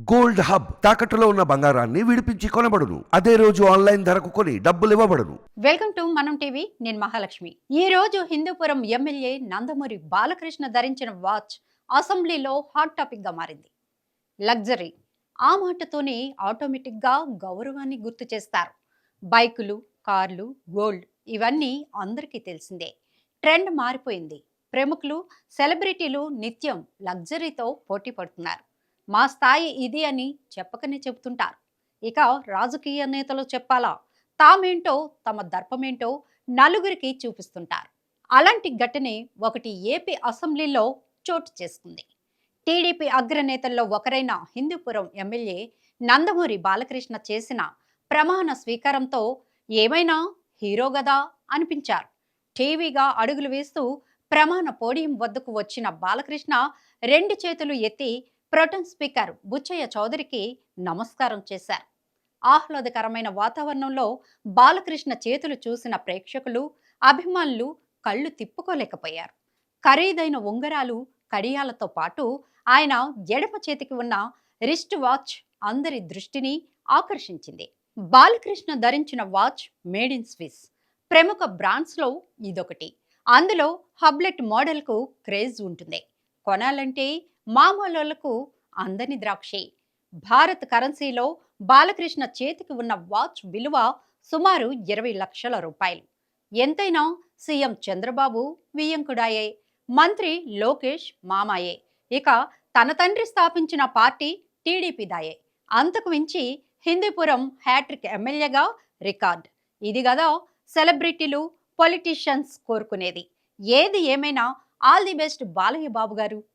Gold hub తాకట్టులో ఉన్న బంగారాన్ని విడిపించి కొనబడును. అదే రోజు ఆన్లైన్ ధరకు కొని డబ్బులు ఇవ్వబడును. వెల్కమ్ టు మనం టీవీ. నేను మహాలక్ష్మి. ఈ రోజు హిందూపురం ఎమ్మెల్యే నందమూరి బాలకృష్ణ ధరించిన వాచ్ అసెంబ్లీలో హాట్ టాపిక్ గా మారింది. లగ్జరీ ఆ మాటతోనే ఆటోమేటిక్ గా గౌరవాన్ని గుర్తు చేస్తారు. బైకులు, కార్లు, గోల్డ్ ఇవన్నీ అందరికీ తెలిసిందే. ట్రెండ్ మారిపోయింది. ప్రముఖులు, సెలబ్రిటీలు నిత్యం లగ్జరీతో పోటీ పడుతున్నారు. మా స్థాయి ఇది అని చెప్పకనే చెబుతుంటారు. ఇక రాజకీయ నేతలు చెప్పాలా, తామేంటో తమ దర్పమేంటో నలుగురికి చూపిస్తుంటారు. అలాంటి ఘటనే ఒకటి ఏపీ అసెంబ్లీలో చోటు చేసుకుంది. టీడీపీ అగ్రనేతల్లో ఒకరైన హిందూపురం ఎమ్మెల్యే నందమూరి బాలకృష్ణ చేసిన ప్రమాణ స్వీకారంతో ఏమైనా హీరో గదా అనిపించారు. టీవీగా అడుగులు వేస్తూ ప్రమాణ పోడియం వద్దకు వచ్చిన బాలకృష్ణ రెండు చేతులు ఎత్తి ప్రొటెం స్పీకర్ బుచ్చయ్య చౌదరికి నమస్కారం చేశారు. ఆహ్లాదకరమైన వాతావరణంలో బాలకృష్ణ చేతులు చూసిన ప్రేక్షకులు, అభిమానులు కళ్ళు తిప్పుకోలేకపోయారు. ఖరీదైన ఉంగరాలు, కడియాలతో పాటు ఆయన ఎడమ చేతికి ఉన్న రిస్ట్ వాచ్ అందరి దృష్టిని ఆకర్షించింది. బాలకృష్ణ ధరించిన వాచ్ మేడ్ ఇన్ స్విస్. ప్రముఖ బ్రాండ్స్లో ఇదొకటి. అందులో హబ్లెట్ మోడల్కు క్రేజ్ ఉంటుంది. కొనాలంటే మామూలులకు అందని ద్రాక్షే. భారత్ కరెన్సీలో బాలకృష్ణ చేతికి ఉన్న వాచ్ విలువ సుమారు 20 లక్షల రూపాయలు. ఎంతైనా సీఎం చంద్రబాబు వియ్యంకుడాయే, మంత్రి లోకేష్ మామాయే, ఇక తన తండ్రి స్థాపించిన పార్టీ టీడీపీదాయే. అంతకు మించి హిందూపురం హ్యాట్రిక్ ఎమ్మెల్యేగా రికార్డ్. ఇది గదా సెలబ్రిటీలు, పొలిటీషియన్స్ కోరుకునేది. ఏది ఏమైనా all the best Balayya Babu గారు.